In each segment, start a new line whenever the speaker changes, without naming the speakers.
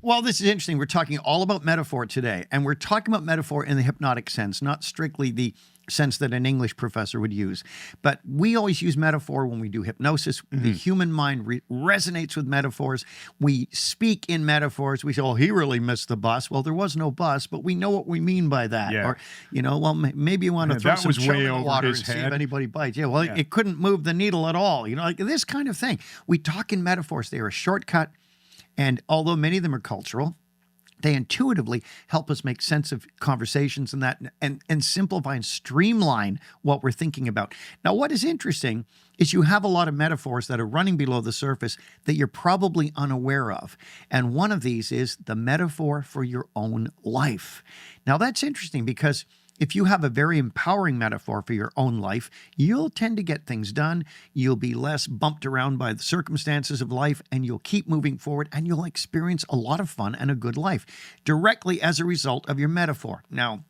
Well, this is interesting. We're talking all about metaphor today, and we're talking about metaphor in the hypnotic sense, not strictly the sense that an English professor would use. But we always use metaphor when we do hypnosis. The human mind resonates with metaphors. We speak in metaphors. We say, oh, he really missed the bus. Well, there was no bus, but we know what we mean by that.
Yeah.
Or, well, maybe you want to throw some chili in the water and see if anybody bites. Yeah, well, it couldn't move the needle at all. Like this kind of thing. We talk in metaphors. They are a shortcut. And although many of them are cultural, they intuitively help us make sense of conversations and that, and simplify and streamline what we're thinking about. Now, what is interesting is you have a lot of metaphors that are running below the surface that you're probably unaware of. And one of these is the metaphor for your own life. Now, that's interesting because if you have a very empowering metaphor for your own life, you'll tend to get things done. You'll be less bumped around by the circumstances of life, and you'll keep moving forward, and you'll experience a lot of fun and a good life directly as a result of your metaphor. Now,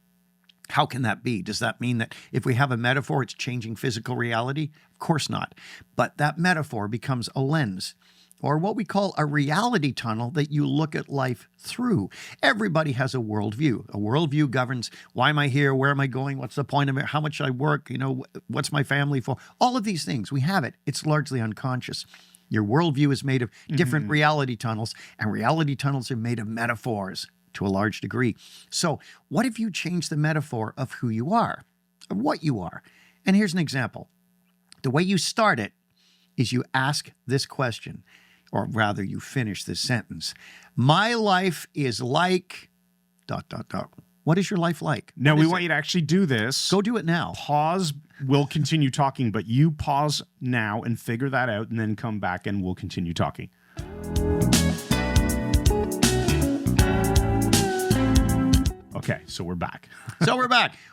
how can that be? Does that mean that if we have a metaphor, it's changing physical reality? Of course not. But that metaphor becomes a lens, or what we call a reality tunnel that you look at life through. Everybody has a worldview. A worldview governs, why am I here? Where am I going? What's the point of it? How much I work? What's my family for? All of these things, we have it. It's largely unconscious. Your worldview is made of different reality tunnels, and reality tunnels are made of metaphors to a large degree. So what if you change the metaphor of who you are, of what you are? And here's an example. The way you start it is you ask this question, or rather you finish this sentence. My life is like ... What is your life like?
Now, we want you to actually do this.
Go do it now.
Pause. We'll continue talking, but you pause now and figure that out, and then come back and we'll continue talking. Okay, so we're back.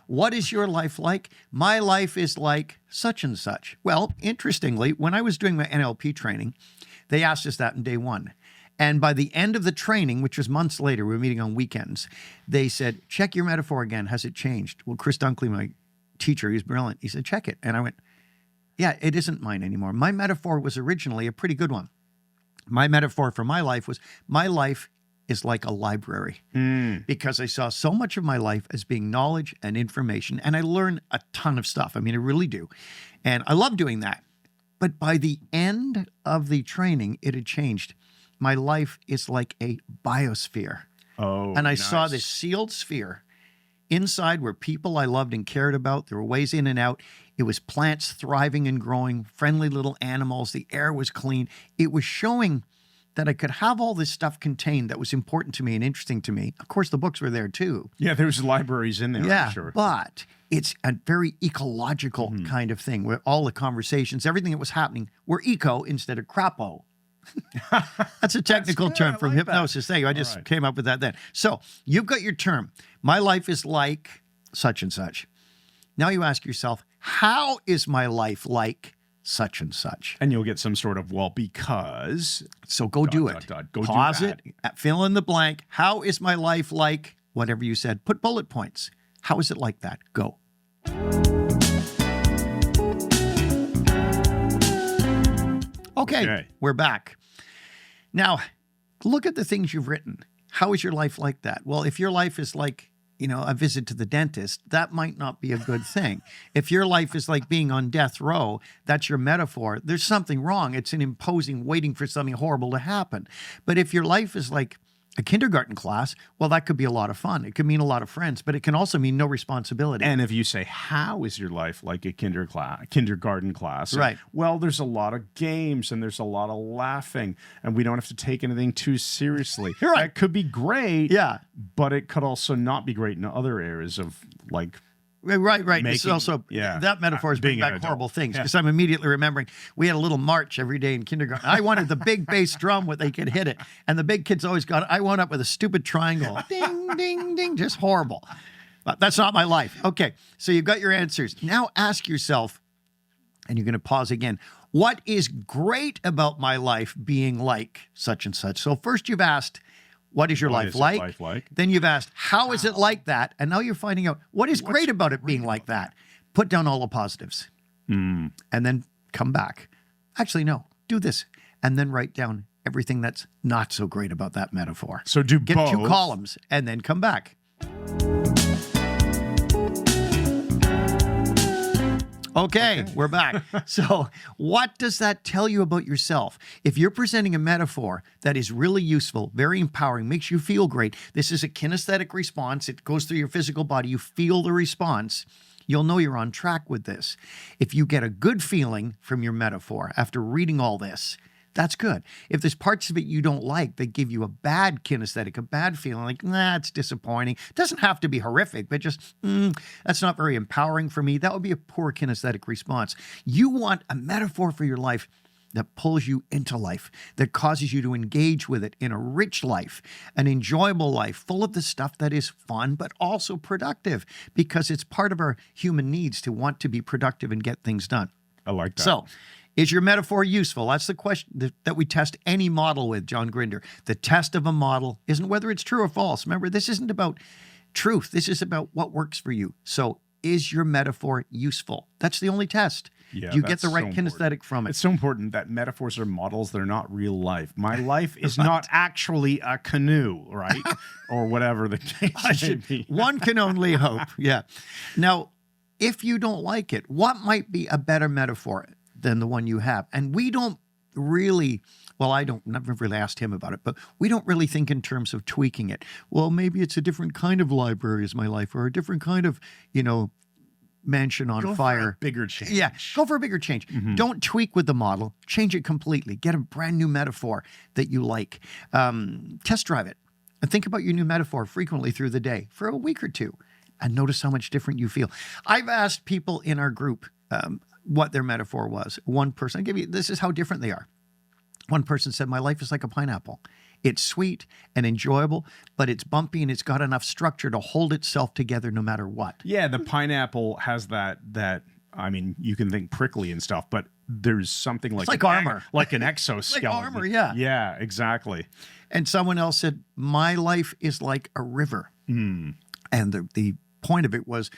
What is your life like? My life is like such and such. Well, interestingly, when I was doing my NLP training, they asked us that in day one. And by the end of the training, which was months later, we were meeting on weekends, they said, check your metaphor again. Has it changed? Well, Chris Dunkley, my teacher, he's brilliant. He said, check it. And I went, yeah, it isn't mine anymore. My metaphor was originally a pretty good one. My metaphor for my life was, my life is like a library, because I saw so much of my life as being knowledge and information, and I learned a ton of stuff. I mean, I really do. And I love doing that. But by the end of the training, it had changed. My life is like a biosphere.
Oh,
and I saw this sealed sphere. Inside were people I loved and cared about. There were ways in and out. It was plants thriving and growing, friendly little animals. The air was clean. It was showing that I could have all this stuff contained that was important to me and interesting to me. Of course, the books were there too.
Yeah, there's libraries in there, I'm sure.
But it's a very ecological kind of thing where all the conversations, everything that was happening were eco instead of crapo. That's a technical term from hypnosis. There you go. I just came up with that then. So you've got your term. My life is like such and such. Now you ask yourself, how is my life like such and such?
And you'll get some sort of, well, because.
So go do it.
Go
Pause
do
it. Fill in the blank. How is my life like whatever you said? Put bullet points. How is it like that? Go. Okay, we're back. Now, look at the things you've written. How is your life like that? Well, if your life is like, a visit to the dentist, that might not be a good thing. If your life is like being on death row, that's your metaphor. There's something wrong. It's an imposing, waiting for something horrible to happen. But if your life is like a kindergarten class, well, that could be a lot of fun. It could mean a lot of friends, but it can also mean no responsibility.
And if you say, how is your life like a kindergarten class?
Right.
Well, there's a lot of games and there's a lot of laughing and we don't have to take anything too seriously.
You're right.
That could be great,
yeah,
but it could also not be great in other areas of like...
Right. It's also, that metaphor is bringing back horrible things, because I'm immediately remembering we had a little march every day in kindergarten. I wanted the big bass drum where they could hit it. And the big kids always got it. I wound up with a stupid triangle. Ding, ding, ding. Just horrible. But that's not my life. Okay, so you've got your answers. Now ask yourself, and you're going to pause again, what is great about my life being like such and such? So first you've asked, what is your life like? Then you've asked, how is it like that? And now you're finding out, what's great about it being like that? Put down all the positives. And then come back. Actually, no, do this. And then write down everything that's not so great about that metaphor.
So do
Get
both.
2 columns and then come back. Okay, we're back. So what does that tell you about yourself? If you're presenting a metaphor that is really useful, very empowering, makes you feel great, this is a kinesthetic response. It goes through your physical body. You feel the response. You'll know you're on track with this. If you get a good feeling from your metaphor after reading all this, that's good. If there's parts of it you don't like that give you a bad kinesthetic, a bad feeling, like, nah, it's disappointing. It doesn't have to be horrific, but just, that's not very empowering for me. That would be a poor kinesthetic response. You want a metaphor for your life that pulls you into life, that causes you to engage with it in a rich life, an enjoyable life, full of the stuff that is fun, but also productive, because it's part of our human needs to want to be productive and get things done.
I like that.
So, is your metaphor useful? That's the question that we test any model with, John Grinder. The test of a model isn't whether it's true or false. Remember, this isn't about truth. This is about what works for you. So, is your metaphor useful? That's the only test.
Yeah,
Do you get the right
so
kinesthetic from it?
It's so important that metaphors are models. They're not real life. My life is not actually a canoe, right? Or whatever the case may be.
One can only hope. Yeah. Now, if you don't like it, what might be a better metaphor than the one you have? And we don't really, well, I've never really asked him about it, but we don't really think in terms of tweaking it. Well, maybe it's a different kind of library is my life, or a different kind of, mansion on fire.
For a bigger change.
Yeah, go for a bigger change. Don't tweak with the model. Change it completely. Get a brand new metaphor that you like. Test drive it. And think about your new metaphor frequently through the day for a week or two, and notice how much different you feel. I've asked people in our group what their metaphor was. One person, this is how different they are. One person said, my life is like a pineapple. It's sweet and enjoyable, but it's bumpy and it's got enough structure to hold itself together no matter what.
Yeah, the pineapple has that I mean, you can think prickly and stuff, but there's something like,
it's like armor.
Like an exoskeleton.
Like armor, yeah.
Yeah, exactly.
And someone else said, my life is like a river. And the point of it was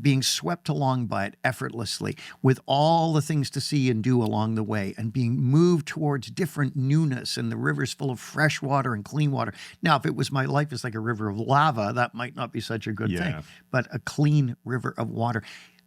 being swept along by it effortlessly, with all the things to see and do along the way, and being moved towards different newness, and the river's full of fresh water and clean water. Now, if it was my life is like a river of lava, that might not be such a good thing, but a clean river of water.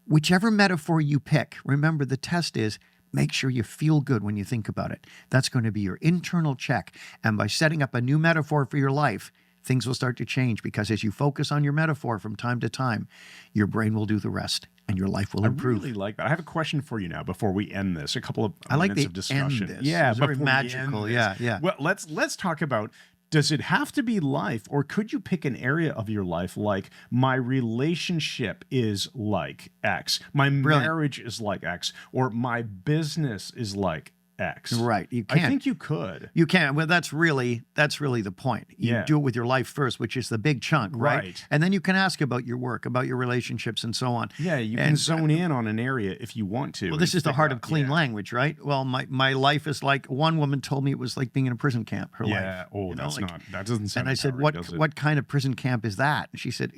Whichever metaphor you pick, remember the test is, make sure you feel good when you think about it. That's going to be your internal check. And by setting up a new metaphor for your life, things will start to change, because as you focus on your metaphor from time to time, your brain will do the rest and your life will improve.
I really like that. I have a question for you now before we end this. A couple of minutes of discussion.
End this.
Yeah,
it's very magical. Yeah.
Well, let's talk about, does it have to be life, or could you pick an area of your life, like my relationship is like X, my marriage is like X, or my business is like X?
Right. You can.
I think you could.
You can. Well, that's really the point. You do it with your life first, which is the big chunk, right? And then you can ask about your work, about your relationships, and so on.
Yeah, you can zone in on an area if you want to.
Well, this is the heart of clean language, right? Well, my life is like, one woman told me it was like being in a prison camp, her life.
Yeah, that doesn't sound
And I said, what kind of prison camp is that? And she said,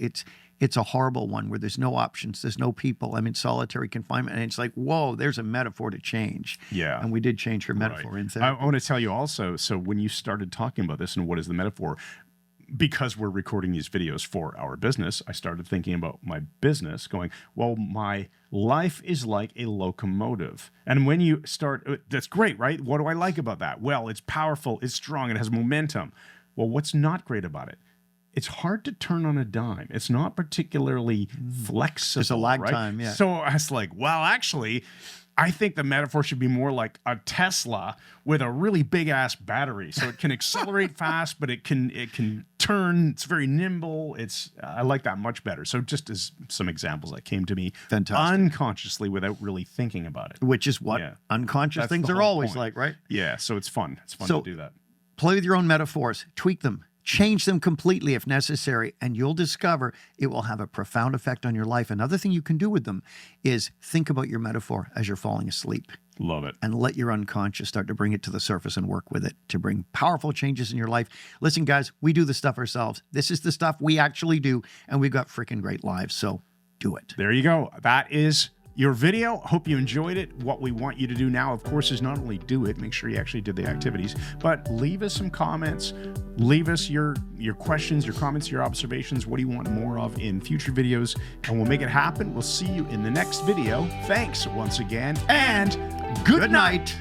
it's a horrible one where there's no options, there's no people. I'm in solitary confinement. And it's like, whoa, there's a metaphor to change.
Yeah.
And we did change her metaphor in therapy.
I want to tell you also, so when you started talking about this and what is the metaphor, because we're recording these videos for our business, I started thinking about my business, going, well, my life is like a locomotive. And when you start, that's great, right? What do I like about that? Well, it's powerful, it's strong, it has momentum. Well, what's not great about it? It's hard to turn on a dime. It's not particularly flexible.
There's a lag time, yeah.
So I was like, well, actually, I think the metaphor should be more like a Tesla with a really big ass battery, so it can accelerate fast, but it can turn. It's very nimble. I like that much better. So just as some examples that came to me unconsciously without really thinking about it,
which is what unconscious things are always like, right?
Yeah. So it's fun. It's fun to do that.
Play with your own metaphors, tweak them. Change them completely if necessary, and you'll discover it will have a profound effect on your life. Another thing you can do with them is think about your metaphor as you're falling asleep.
Love it.
And let your unconscious start to bring it to the surface and work with it to bring powerful changes in your life. Listen, guys, we do the stuff ourselves. This is the stuff we actually do, and we've got freaking great lives, so do it.
There you go. That is your video. Hope you enjoyed it. What we want you to do now, of course, is not only do it, make sure you actually did the activities, but leave us some comments. Leave us your questions, your comments, your observations. What do you want more of in future videos? And we'll make it happen. We'll see you in the next video. Thanks once again, and good night.